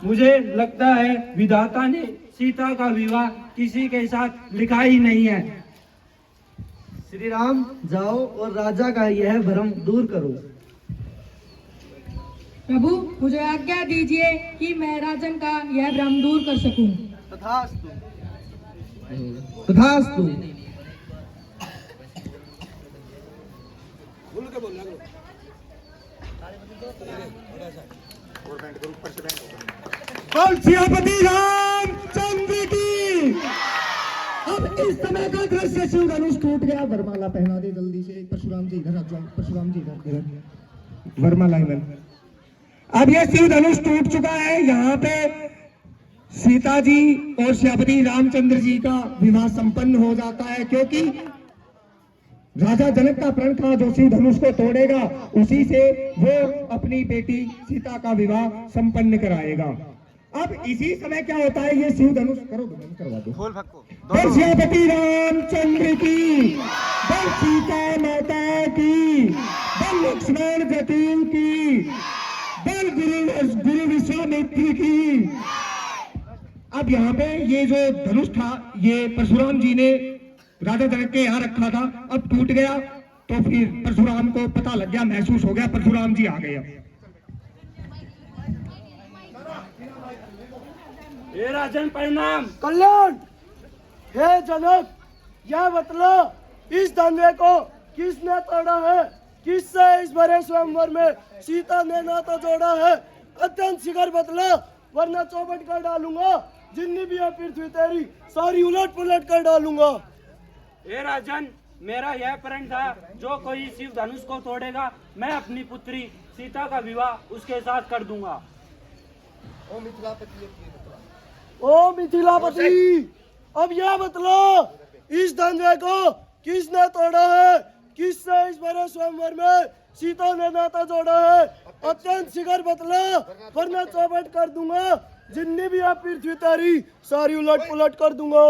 मुझे लगता है विधाता ने सीता का विवाह किसी के साथ लिखा ही नहीं है। श्री राम, जाओ और राजा का यह भ्रम दूर करो। प्रभु, मुझे आज्ञा दीजिए कि मैं राजन का यह भ्रम दूर कर सकूं। तथास्तु। तथास्तु। सियापति रामचंद्र की। अब इस समय का दृश्य, शिव धनुष टूट गया। वरमाला पहना दे जल्दी से। परशुराम जी इधर आ जाओ। परशुराम जी इधर। वरमाला इधर। अब यह शिव धनुष टूट चुका है। यहाँ पे सीता जी और सियापति रामचंद्र जी का विवाह संपन्न हो जाता है, क्योंकि राजा जनक का प्रण था जो शिव धनुष को तोड़ेगा उसी से वो अपनी बेटी सीता का विवाह संपन्न कराएगा। अब इसी समय क्या होता है, ये शिव धनुष करवा दो। सियापति रामचंद्र की, बल सीता माता की, बल लक्ष्मण जटिल की, बल गुरु विश्वामित्र की। अब यहाँ पे ये जो धनुष था ये परशुराम जी ने राजा जनक के यहाँ रखा था, अब टूट गया तो फिर परशुराम को पता लग गया, महसूस हो गया, परशुराम जी आ गए। हे राजन प्रणाम। कल्याण। हे जनक, यह बतला इस धनवे को किसने तोड़ा है? किससे इस भरे स्वयंवर में सीता ने नाता जोड़ा है? अत्यंत शीघ्र बतला, वरना चौपट कर डालूंगा। जितनी भी है पृथ्वी तेरी सारी उलट पुलट कर डालूंगा। हे राजन, मेरा यह प्रण था, जो कोई शिव धनुष को तोड़ेगा मैं अपनी पुत्री सीता का विवाह उसके साथ कर दूंगा। ओ मिथिलापति, अब यह बतला इस धनवे को किसने तोड़ा है? किससे इस भरे स्वयंवर में सीता ने नाता जोड़ा है? अत्यंत शीघ्र बतला, वरना चौपट कर दूंगा। जितनी भी है पृथ्वी तेरी सारी उलट पुलट कर दूंगा।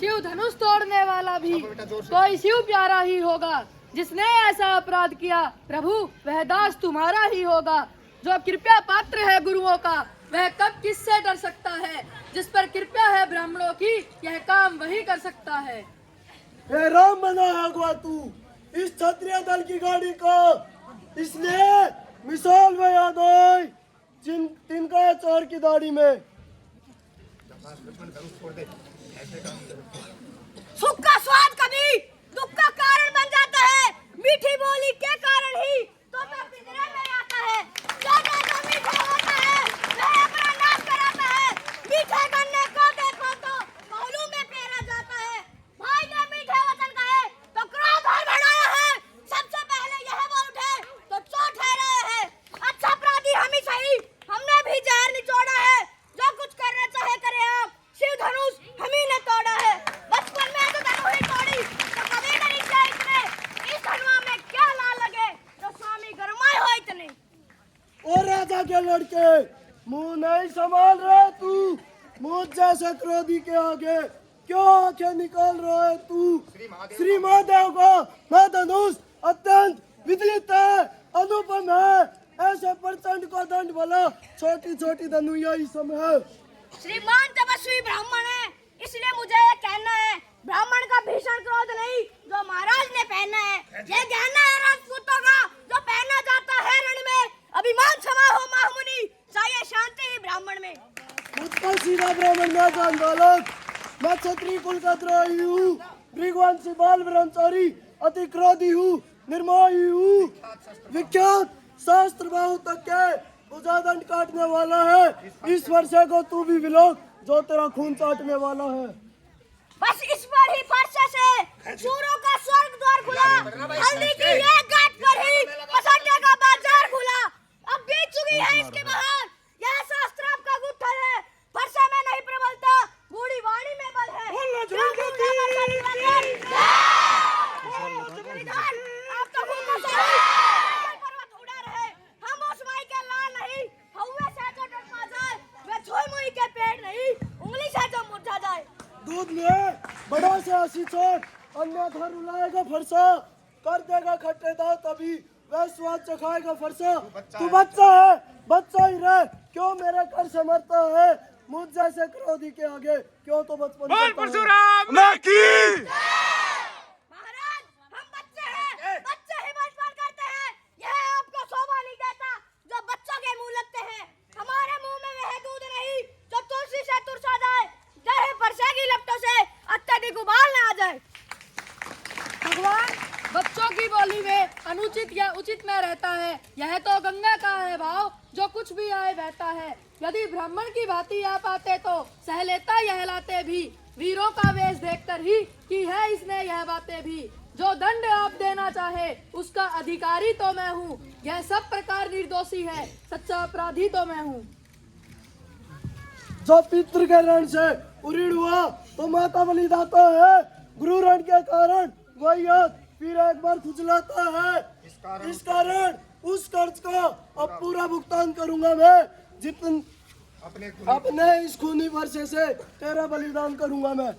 शिव धनुष तोड़ने वाला भी कोई शिव प्यारा ही होगा। जिसने ऐसा अपराध किया प्रभु, वह दास तुम्हारा ही होगा। जो कृपया पात्र है गुरुओं का, वह कब किससे डर सकता है? जिस पर कृपया है ब्राह्मणों की, यह काम वही कर सकता है। हे राम बना है अगवा तू इस क्षत्रिय दल की गाड़ी को, इसलिए मिसाल में याद आई तिनका चोर की दाढ़ी में। सुख का स्वाद कभी दुख का कारण बन जाता है। मीठी बोली के कारण ही तो पिंजरे में आता है। जो मीठा होता है वह अपना नाश कराता है। मीठे गन्ने को देखो तो पहलू में पेरा जाता है। भाई ने मीठे वचन कहे तो क्रोध और बढ़ाया है। सबसे पहले यह बोल उठे तो चोट ठहराया है। अच्छा अपराधी हम ही सही, हमने भी जहर निचोड़ा है। जो कुछ करना चाहे करे आप, शिव धनुष हम ही ने तोड़ा है। बचपन में तो धनुष ही तोड़ी तो कभी नहीं क्या इसमें। इस धनुआ में क्या ला लगे जो स्वामी गरमाए हो इतने। और राजा के लड़के मुंह नहीं संभाल रहे तू। मुझ जैसे क्रोधी के आगे क्यों आंखें निकाल रहा है तू? श्री महादेव का मैं धनुष अत्यंत विदित है, अनुपम है। ऐसे प्रचंड को दंड भला छोटी छोटी धनुया ही सम है। श्रीमान तपस्वी ब्राह्मण है, इसलिए मुझे ये कहना है, ब्राह्मण का भीषण क्रोध नहीं जो महाराज ने पहना है। ये गहना है राजपूतों का जो पहना जाता है रण में। अभिमान क्षमा हो महामुनि, चाहिए शांति ही ब्राह्मण में। मुझको सीधा ब्राह्मण न जान बालक, मैं क्षत्रिय कुल का द्रोही हूँ, भृगवंशी बाल ब्रह्मचारी, अति क्रोधी हूँ, निर्मोही हूँ। विख्यात शास्त्र बाहु तक के भुजादंड काटने वाला है। इस वर्षे को तू भी विलोक जो तेरा खून चाटने वाला है। बस इस पर ही फरसे से सूरों का स्वर्ग द्वार खुला। हल्दी की ये घाट पर ही पसंदे का बाजार खुला। अब बीत चुकी है इसकी बहार, यह शास्त्र आपका गुत्थर है। फरसे में नहीं प्रबलता, बूढ़ी वाणी में बल है। आप तो पर्वत उड़ा रहे, हम उस माई के लाल नहीं, हौवे से जो डरमा जाए, वे छोई मुई के पेड़ नहीं, उंगली से जो मुरझा जाए। दूध में बड़ा से हंसी चोट, अन्यथा रुलाएगा फरसा, कर देगा खट्टे दांत तभी वह स्वाद चखाएगा फरसा। तू बच्चा है, बच्चा ही रहे, क्यों मेरे घर से मरता है? मुझ जैसे क्रोधी के आगे क्यों तो बचपन महाराज हम बच्चे हैं, बच्चे ही बचपन करते हैं। यह आपको शोभा नहीं देता जो बच्चों के मुंह लगते हैं। हमारे मुंह में वह दूध नहीं जो तुलसी से तुरसा जाए, जहर परसेगी लपटों से अत्यधिक उबाल न आ जाए। भगवान, बच्चों की बोली में अनुचित या उचित में रहता है। यह तो गंगा का है भाव, जो कुछ भी आए बहता है। यदि ब्राह्मण की भांति आप आते तो सह लेता यह लाते भी। वीरों का वेश देखकर ही की है इसने यह बातें भी। जो दंड आप देना चाहे उसका अधिकारी तो मैं हूँ। यह सब प्रकार निर्दोषी है, सच्चा अपराधी तो मैं हूँ। जो पितृ के रण से उरीड़ हुआ तो माता बलि दाता है। गुरु रण के कारण वही याद फिर एक बार खुजलाता है। इस कारण उस कर्ज का अब पूरा भुगतान करूंगा मैं। जितन अपने इस खूनी वर्षे से तेरा बलिदान करूंगा मैं।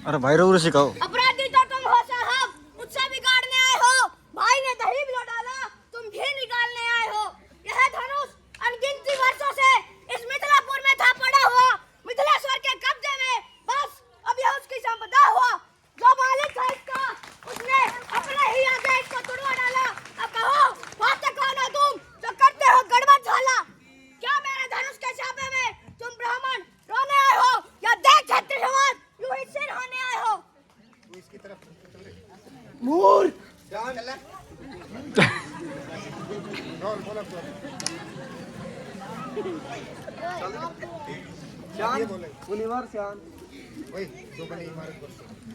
अरे भाई रो सिखाओ। अपराधी तो तुम हो साहब, मुझसे बिगाड़ने आए हो। भाई ने दही भिगो डाला, तुम घी निकालने आए हो। यह धनुष अनगिनती वर्षों से इस मिथिलापुर में था पड़ा हुआ, मिथिलेश्वर के कब्जे में। बस अब यह उसकी संपदा हुआ। जो मालिक था इसका, उसने अपने ही आगे इसको तुड़वा डाला। अब कहो बातें कौन हो तुम जो करते हो गड़बड़ झाला? क्या मेरे धनुष के छापे में तुम ब्राह्मण रोने आए हो या देख क्षत्रिय समाज यूं ही सिर होने आए हो? मूर्ख!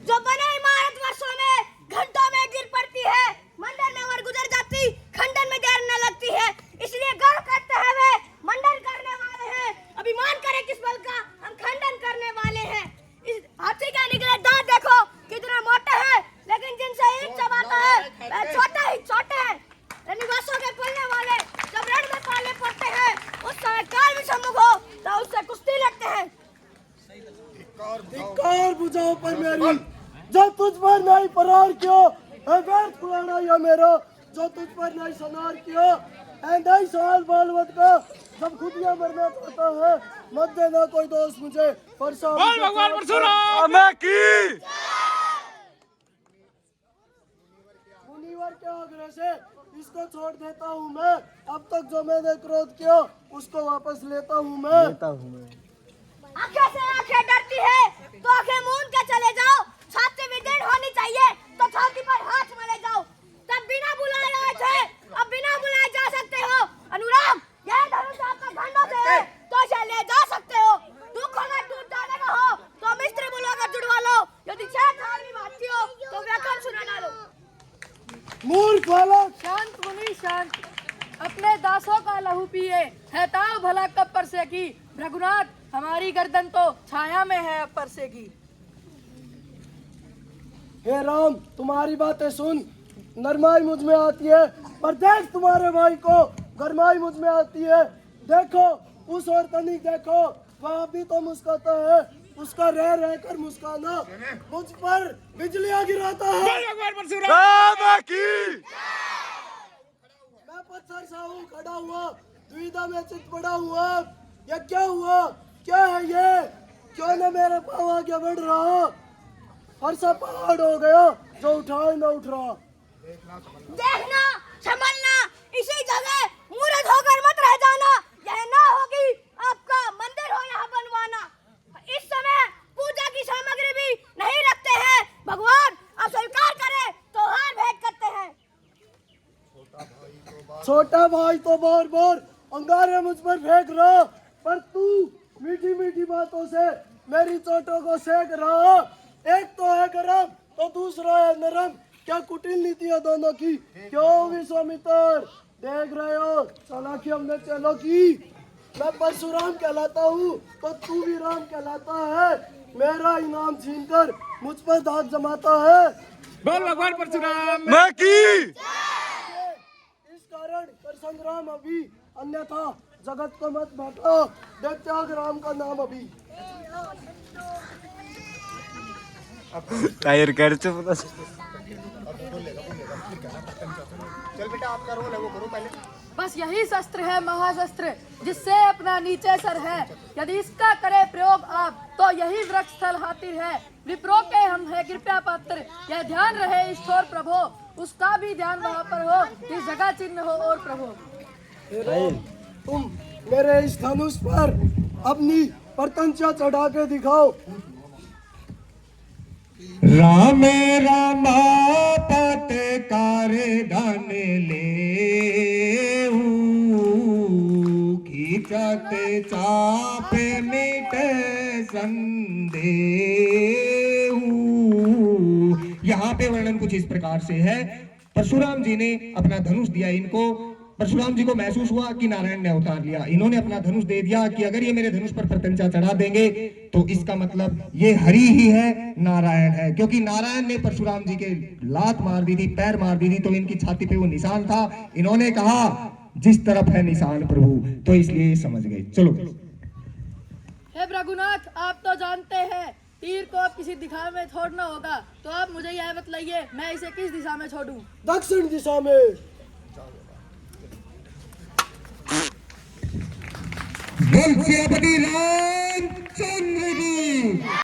जो बने इमारत वर्षों में घंटों में गिर पड़ती है, मंडल में वर गुजर जाती, खंडन में देर न लगती है। इसलिए गर्व करते हैं वे मंडन करने वाले हैं। अभिमान करे किस बल का, हम खंडन करने वाले हैं। इस हाथी का निकले दांत देखो कितना मोटा है, लेकिन जिनसे ईंट चबाता है वह छोटा ही छोटे हैं। रनिवासों के पलने वाले जब रण में पाले पड़ते हैं, उस समय काल भी सम्मुख हो तो उससे कुश्ती लड़ते हैं। धिक्कार बुझाओ पर मेरी, जो तुझ पर नहीं परार क्यों है व्यर्थ खुलाना या मेरा। जो तुझ पर नहीं सनार क्यों है नहीं सवाल बालवत का। जब खुद ये मरना चाहता है मत देना कोई दोस्त मुझे। भगवान परशुराम मुनिवर के आग्रह से इसको छोड़ देता हूँ मैं। अब तक जो मैंने क्रोध किया उसको वापस लेता हूँ मैं। आंखें से आंखें डरती है तो आंखें मूंद के चले जाओ। छाती विदीर्ण होनी चाहिए तो छाती पर हाथ मले जाओ। तब बिना बुलाए आए थे, अब बिना बुलाए जा सकते हो। अनुराग, यह धनुष आपका घंटों से है तो इसे ले जा सकते हो। दुख में टूट जाने का हो तो मिस्त्री बुलाकर जुड़वा लो। यदि छह आदमी भागती हो तो व्याकरण सुना डालो। मूर्ख बालक! शांत मुनि शांत, अपने दासों का लहू पिए है ताव भला कब पर से की। रघुनाथ, हमारी गर्दन तो छाया में है अब पर से की। हे राम, तुम्हारी बातें सुन नरमाई मुझ में आती है, पर देख तुम्हारे भाई को गरमाई मुझ में आती है। देखो उस और तनिक देखो, वह अभी तो मुस्कुराता है। उसका रह रह कर मुस्काना मुझ पर बिजलियां गिराता है। मैं पत्थर सा हूँ खड़ा हुआ, दुविधा में चित पड़ा हुआ। ये क्या हुआ? क्या है ये? क्यों न मेरे पाँव आगे बढ़ रहा? फरसा पहाड़ हो गया जो उठाए न उठ रहा। देखना, संभलना, इसी जगह मूर्ख होकर मत रह जाना। यह ना होगी आपका मंदिर हो यहाँ बनवाना। इस समय पूजा की सामग्री भी नहीं रखते हैं। भगवान अब स्वीकार करे तो हार भेंट करते हैं। छोटा भाई तो बार बार अंगारे मुझ पर फेंक रहा, पर तू मीठी मीठी बातों से मेरी चोटों को सेक रहा। एक तो है गरम तो दूसरा है नरम। क्या कुटिल नीति है दोनों की? क्यों विश्वामित्र देख रहे हो चालाकी हमने चलो की। मैं परशुराम कहलाता हूँ तो तू भी राम कहलाता है। मेरा इनाम छीनकर मुझ पर दाग जमाता है। बोल भगवान परशुराम इस कारण कर संग्राम अभी, अन्यथा जगत को मत बांटो। दे त्याग राम का नाम अभी। टायर कर चुप। बस बस यही शस्त्र है महाशस्त्र, जिससे अपना नीचे सर है। यदि इसका करे प्रयोग आप, तो यही वृक्ष स्थल हातिर है। विप्रो के हम है कृपया पात्र, यह ध्यान रहे ईश्वर प्रभो, उसका भी ध्यान वहाँ पर हो, जिस जगह चिन्ह हो और प्रभो। हे राम, तुम मेरे इस धनुष पर अपनी प्रत्यंचा चढ़ा के दिखाओ। राम रामा पटकारे धन ले खींचते चाप मिटे संदेह। यहाँ पे वर्णन कुछ इस प्रकार से है। परशुराम जी ने अपना धनुष दिया इनको। परशुराम जी को महसूस हुआ कि नारायण ने अवतार लिया। इन्होंने अपना धनुष दे दिया कि अगर ये मेरे धनुष पर प्रत्यंचा चढ़ा देंगे तो इसका मतलब ये हरि ही है, नारायण है। क्योंकि नारायण ने परशुराम जी के लात मार दी थी, पैर मार दी थी, तो इनकी छाती पे वो निशान था। इन्होंने कहा जिस तरफ है निशान प्रभु, तो इसलिए समझ गए। चलो। हे रघुनाथ, आप तो जानते हैं तीर को अब किसी दिशा में छोड़ना होगा, तो आप मुझे यह बतलाइए मैं इसे किस दिशा में छोड़ूं? दक्षिण दिशा में। बोल सियापति रामचंद्र की।